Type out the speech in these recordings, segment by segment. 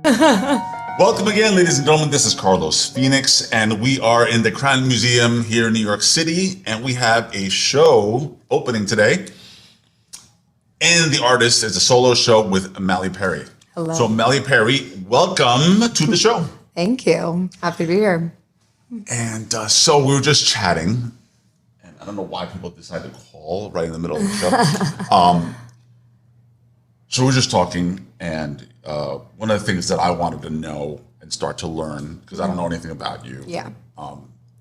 Welcome again, ladies and gentlemen. This is Carlos Phoenix, and we are in the Crown Museum here in New York City, and we have a show opening today. And the artist is a solo show with Melly Perry. Hello. So Melly Perry, welcome to the show. Thank you. Happy to be here. And so we were just chatting, and I don't know why people decide to call right in the middle of the show. So we're just talking, and one of the things that I wanted to know and start to learn, because I don't know anything about you. Yeah.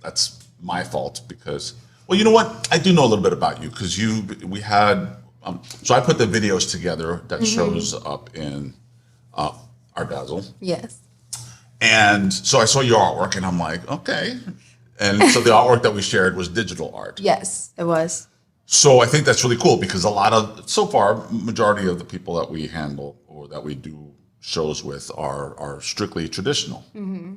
That's my fault because, well, you know what? I do know a little bit about you because we had, so I put the videos together that shows up in Art Dazzle. Yes. And so I saw your artwork and I'm like, okay. And so the artwork that we shared was digital art. Yes, it was. So I think that's really cool because so far, majority of the people that we handle or that we do shows with are strictly traditional. Mm-hmm.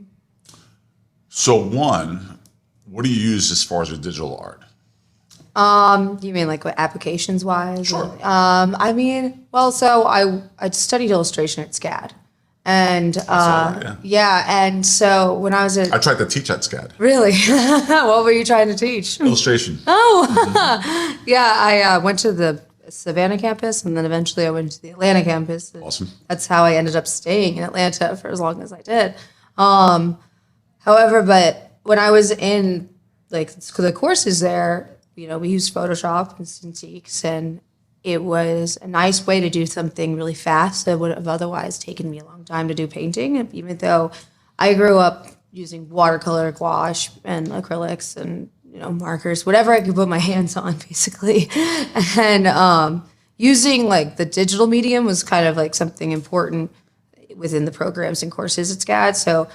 So one, what do you use as far as your digital art? You mean like what applications wise? Sure. So I studied illustration at SCAD. And and so when I was I tried to teach at SCAD. Really? What were you trying to teach? Illustration. Oh, yeah. I went to the Savannah campus, and then eventually I went to the Atlanta campus. Awesome. That's how I ended up staying in Atlanta for as long as I did. However, but when I was in like the courses there, we used Photoshop and Cintiqs, and it was a nice way to do something really fast that would have otherwise taken me a long time to do painting. Even though I grew up using watercolor, gouache, and acrylics, and markers, whatever I could put my hands on, basically. And using like the digital medium was kind of like something important within the programs and courses at SCAD. So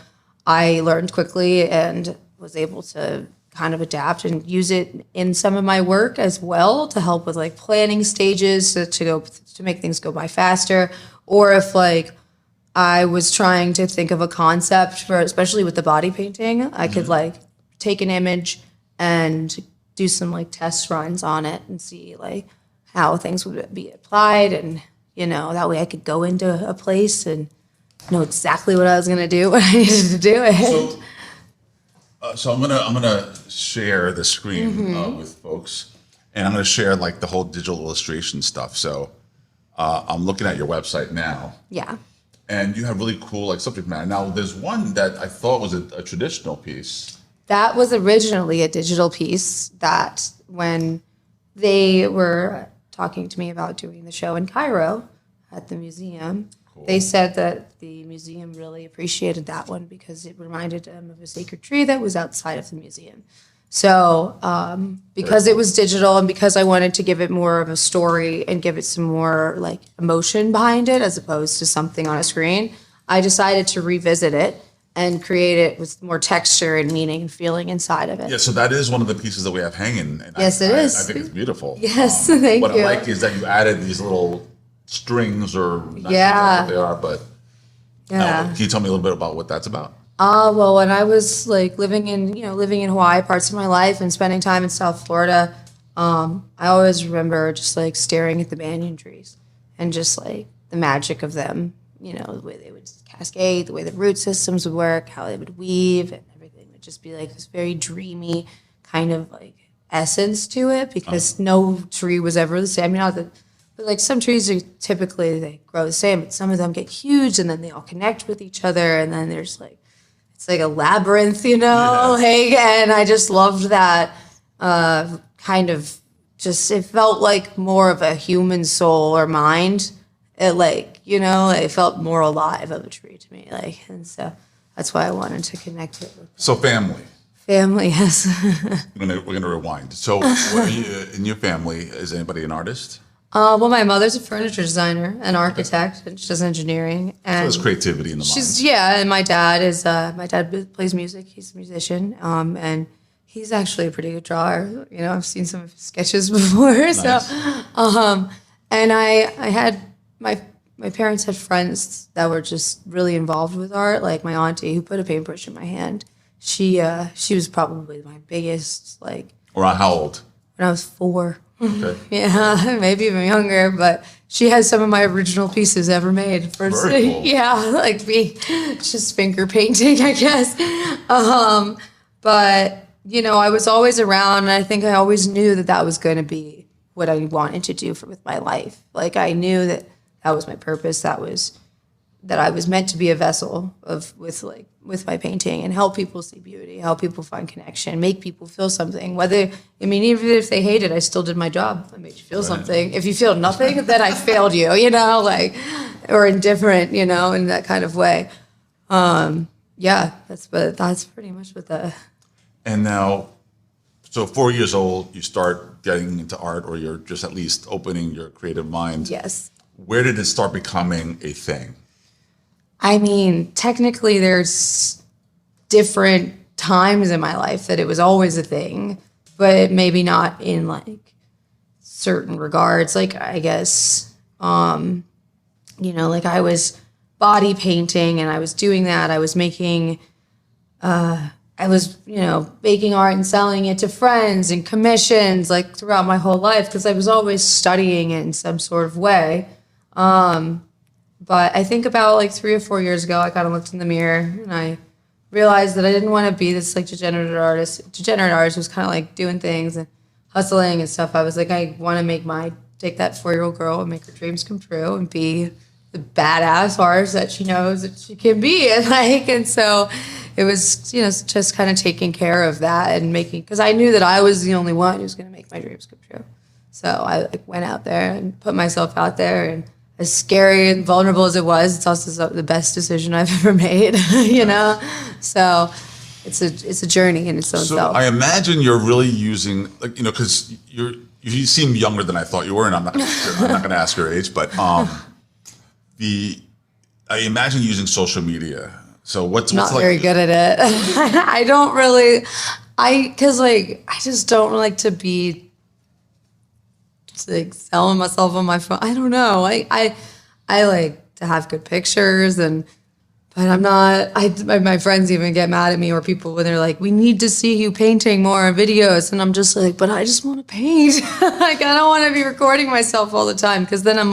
I learned quickly and was able to kind of adapt and use it in some of my work as well to help with like planning stages to make things go by faster. Or if like I was trying to think of a concept for, especially with the body painting, I could like take an image and do some like test runs on it and see like how things would be applied, and that way I could go into a place and know exactly what I was gonna do when I needed to do it. So I'm gonna share the screen with folks, and I'm gonna share like the whole digital illustration stuff. So I'm looking at your website now. Yeah. And you have really cool like subject matter. Now there's one that I thought was a traditional piece. That was originally a digital piece that when they were talking to me about doing the show in Cairo at the museum, they said that the museum really appreciated that one because it reminded them of a sacred tree that was outside of the museum. So because it was digital and because I wanted to give it more of a story and give it some more like emotion behind it as opposed to something on a screen, I decided to revisit it and create it with more texture and meaning and feeling inside of it. Yeah, so that is one of the pieces that we have hanging. And yes, it is. I think it's beautiful. Yes, thank you. What I like is that you added these little strings or not yeah, sure what they are, but yeah. Can you tell me a little bit about what that's about? Well, when I was like living in Hawaii parts of my life and spending time in South Florida, I always remember just like staring at the banyan trees and just like the magic of them, the way they would cascade, the way the root systems would work, how they would weave, and everything would just be like this very dreamy kind of like essence to it because no tree was ever the same. But like some trees are typically they grow the same, but some of them get huge and then they all connect with each other, and then there's like it's like a labyrinth, and I just loved that kind of just it felt like more of a human soul or mind. It felt more alive of a tree to me, and so that's why I wanted to connect it with. So family, yes. we're gonna rewind. So in your family, is anybody an artist? Well, my mother's a furniture designer, an architect, and she does engineering. And so there's creativity in the mind. And my dad plays music. He's a musician, and he's actually a pretty good drawer. I've seen some of his sketches before. Nice. So, and I had my parents had friends that were just really involved with art, like my auntie who put a paintbrush in my hand. She was probably my biggest Around how old? When I was 4. Okay. Yeah, maybe even younger, but she has some of my original pieces ever made. Very cool. Yeah, like me, just finger painting, I guess. But, I was always around, and I think I always knew that that was going to be what I wanted to do with my life. Like, I knew that that was my purpose. That I was meant to be a vessel with my painting and help people see beauty, help people find connection, make people feel something. Even if they hate it, I still did my job. I made you feel something. If you feel nothing, then I failed you, or indifferent, in that kind of way. Yeah, that's pretty much what the. And now, so 4 years old, you start getting into art, or you're just at least opening your creative mind. Yes. Where did it start becoming a thing? Technically, there's different times in my life that it was always a thing, but maybe not in certain regards. I guess, I was body painting and I was doing that. I was making art and selling it to friends and commissions throughout my whole life because I was always studying it in some sort of way. But I think about 3 or 4 years ago, I kind of looked in the mirror and I realized that I didn't want to be this degenerate artist. Degenerate artist was kind of doing things and hustling and stuff. I was I want to take that 4-year-old girl and make her dreams come true and be the badass artist that she knows that she can be. And so it was, just kind of taking care of that and because I knew that I was the only one who was going to make my dreams come true. So I went out there and put myself out there, and as scary and vulnerable as it was, it's also the best decision I've ever made, So it's a journey in its own So self. I imagine you're really using, because you seem younger than I thought you were, and I'm not going to ask your age, but I imagine using social media. So what's not very good at it. I don't really, because I just don't like to be selling myself on my phone. I don't know. I like to have good pictures, but I'm not. My friends even get mad at me, or people when they're like, "We need to see you painting more videos," and I'm just but I just want to paint. I don't want to be recording myself all the time because then I'm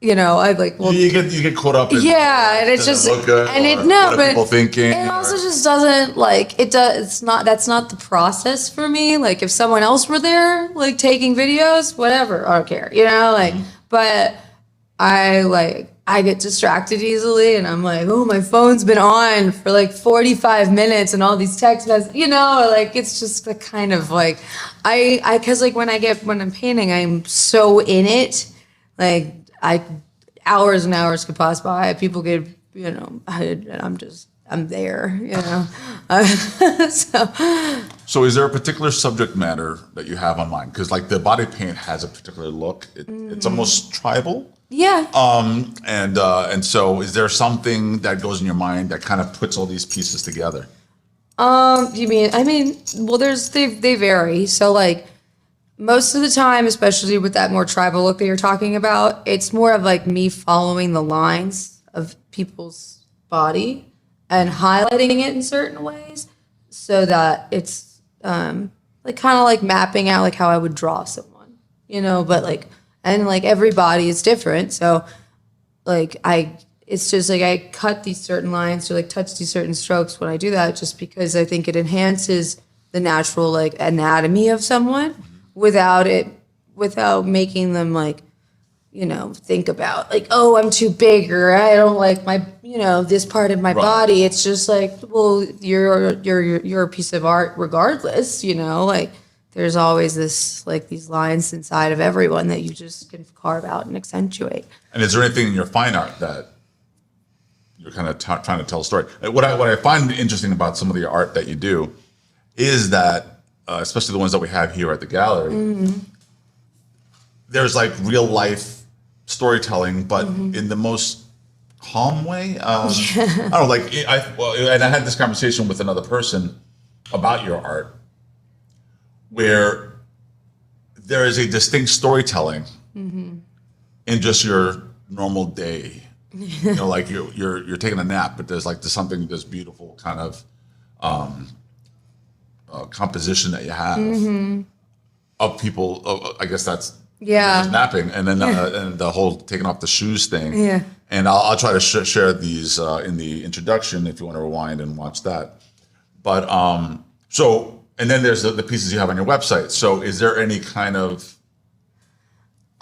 you get caught up in and it's just look good, what are people thinking, it also just doesn't that's not the process for me. If someone else were there taking videos, whatever, I don't care, but I get distracted easily, and I'm oh, my phone's been on for 45 minutes and all these text messages, it's just the kind of because when I'm painting, I'm so in it, hours and hours could pass by. People could, I'm there, So is there a particular subject matter that you have on mind? Because the body paint has a particular look. It's almost tribal. Yeah. And so is there something that goes in your mind that kind of puts all these pieces together? Well, they vary. So most of the time, especially with that more tribal look that you're talking about, it's more of me following the lines of people's body and highlighting it in certain ways so that it's kind of mapping out how I would draw someone, but every body is different. So it's just I cut these certain lines or touch these certain strokes when I do that, just because I think it enhances the natural anatomy of someone without making them think about oh, I'm too big, or I don't like my this part of my body. It's just well, you're a piece of art regardless, there's always this these lines inside of everyone that you just can carve out and accentuate. And is there anything in your fine art that you're kind of trying to tell a story? What I find interesting about some of the art that you do is that especially the ones that we have here at the gallery, there's real life storytelling, but in the most calm way. I don't know, and I had this conversation with another person about your art, where there is a distinct storytelling in just your normal day. You're taking a nap, but there's this beautiful kind of composition that you have. of people. I guess that's Yeah. napping, and then and the whole taking off the shoes thing. Yeah. And I'll try to share these in the introduction if you want to rewind and watch that. But so, and then there's the pieces you have on your website. So is there any kind of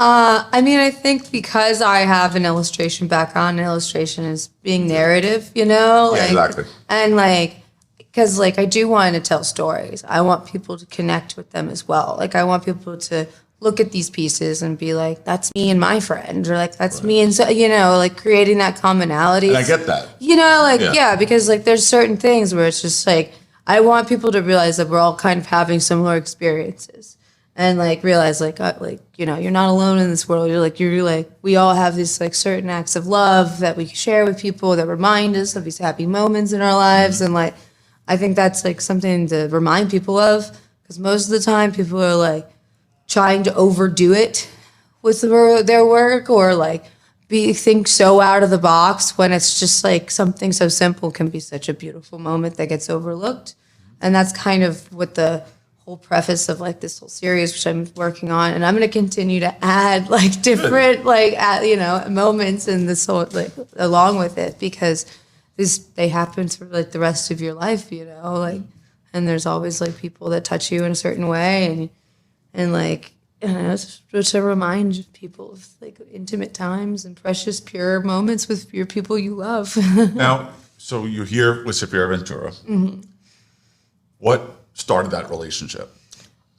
I mean, I think because I have an illustration background, and illustration is being narrative, you know? Yeah, Like, exactly. And like, because like I do want to tell stories. I want people to connect with them as well. Like I want people to look at these pieces and be like, that's me and my friend, or like, that's me and so, you know, like creating that commonality. and I get that. You know, like, Yeah. yeah, because like there's certain things where it's just like, I want people to realize that we're all kind of having similar experiences and like realize like, you know, you're not alone in this world. You're like, we all have these like certain acts of love that we share with people that remind us of these happy moments in our lives. And like, I think that's like something to remind people of because most of the time people are like trying to overdo it with their work or like think so out of the box when it's just like something so simple can be such a beautiful moment that gets overlooked. And that's kind of what the whole preface of like this whole series, which I'm working on, and I'm going to continue to add like different you know moments in this whole like along with it because they happen for like the rest of your life, you know, like, and there's always like people that touch you in a certain way and like. I don't know, just to remind people of like intimate times and precious, pure moments with your people you love. Now, so you're here with Saphira Ventura. Mm-hmm. What started that relationship?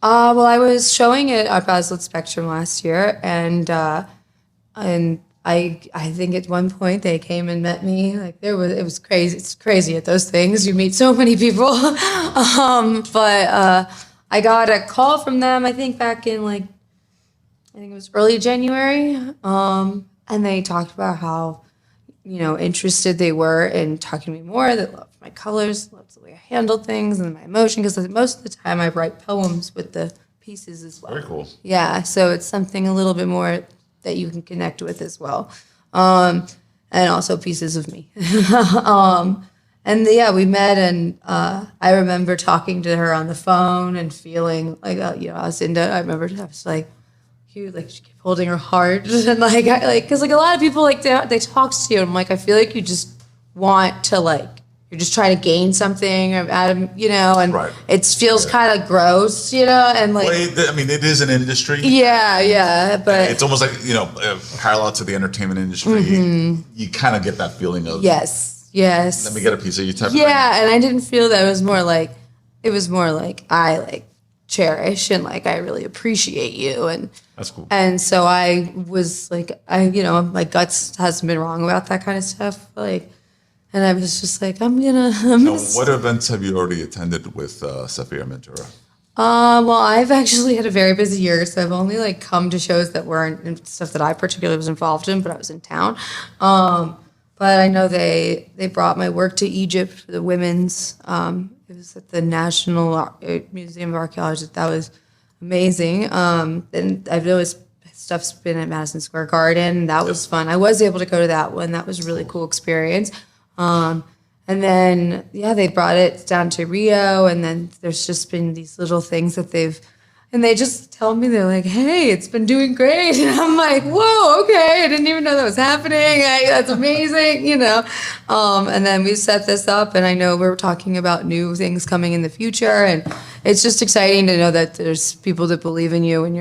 Well, I was showing it at Baslet Spectrum last year, and I think at one point they came and met me. Like it was crazy. It's crazy at those things. You meet so many people, but I got a call from them. I think back in I think it was early January, and they talked about how interested they were in talking to me more. They loved my colors, loved the way I handled things, and my emotion. Because most of the time I write poems with the pieces as well. Very cool. Yeah, so it's something a little bit more that you can connect with as well, and also pieces of me. And we met, and I remember talking to her on the phone and feeling like I was into. I remember I was like, she kept holding her heart, and because a lot of people they talk to you, and I'm like, I feel like you just want to you're just trying to gain something out of and right. It feels kind of gross, and Well, I mean, it is an industry. Yeah, but it's almost like parallel to the entertainment industry. Mm-hmm. You kind of get that feeling of yes. Let me get a piece of you type of thing. Yeah, and I didn't feel that. It was more like I cherish and I really appreciate you, and that's cool. And so I was my guts hasn't been wrong about that kind of stuff. And I was just like, I'm gonna. What events have you already attended with Saphira Ventura? Well, I've actually had a very busy year, so I've only come to shows that weren't stuff that I particularly was involved in, but I was in town. But I know they brought my work to Egypt for the women's. It was at the National Museum of Archaeology. That was amazing. And I've noticed stuff's been at Madison Square Garden. That was fun. I was able to go to that one. That was a really cool experience. And then, they brought it down to Rio. And then there's just been these little things that and they just tell me, they're like, hey, it's been doing great. And I'm like, whoa, okay. I didn't even know that was happening. That's amazing, And then we set this up, and I know we're talking about new things coming in the future. And it's just exciting to know that there's people that believe in you when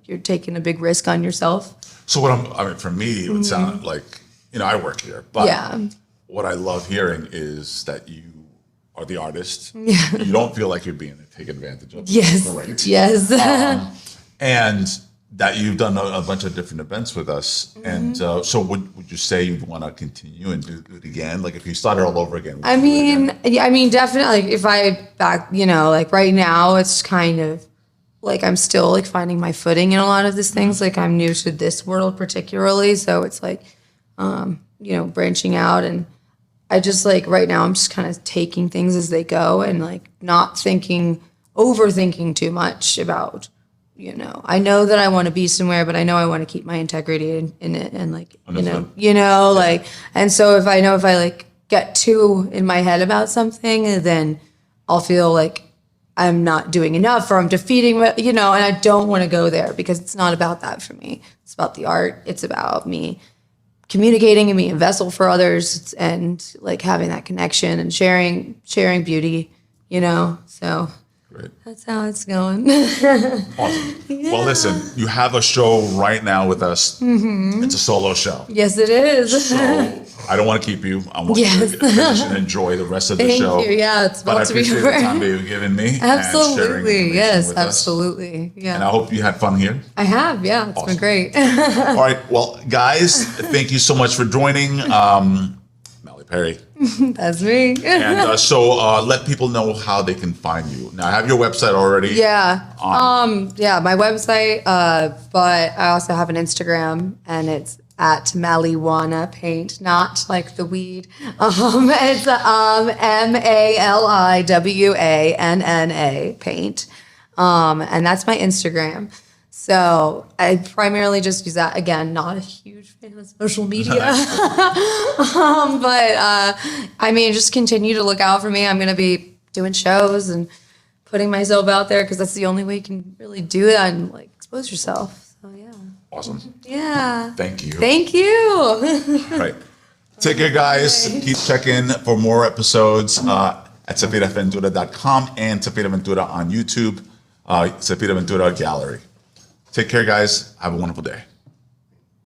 you're taking a big risk on yourself. So for me, it would sound like, I work here, but what I love hearing is that you are the artist. Yeah. You don't feel like you're being taken advantage of. Yes. Great. Yes. And that you've done a bunch of different events with us. Mm-hmm. And so would you say you'd want to continue and do it again? Like if you started all over again? I mean, definitely. If I back, right now, it's kind of I'm still finding my footing in a lot of these things. I'm new to this world particularly. So it's branching out, and I just right now I'm just kind of taking things as they go and not overthinking too much about, I know that I want to be somewhere, but I know I want to keep my integrity in it, and and so if I get too in my head about something, then I'll feel I'm not doing enough or I'm defeating, and I don't want to go there because it's not about that for me. It's about the art. It's about me communicating and being a vessel for others and like having that connection and sharing beauty, so Great. that's how it's going. Awesome. Yeah. Well, listen, you have a show right now with us. Mm-hmm. It's a solo show. Yes, it is. So I don't want to keep you. I want you to finish and enjoy the rest of the show. Thank you. Yeah, it's But I about to be appreciate the time that you've given me. And sharing Absolutely. information Yes, with us. absolutely. Yeah. And I hope you had fun here. I have. Yeah, it's been great. All right. Well, guys, thank you so much for joining. Melly Perry. That's me. And so let people know how they can find you. Now, I have your website already. Yeah. My website, but I also have an Instagram and it's at Maliwana Paint, not like the weed. It's MALIWANNA Paint. And that's my Instagram. So I primarily just use that. Again, not a huge fan of social media. Just continue to look out for me. I'm going to be doing shows and putting myself out there because that's the only way you can really do that and like expose yourself. So yeah. Awesome. Yeah. Thank you. Thank you. All right. Take care, guys. Bye. Keep checking for more episodes at saphiraventura.com and Saphira Ventura on YouTube, Saphira Ventura Gallery. Take care, guys. Have a wonderful day.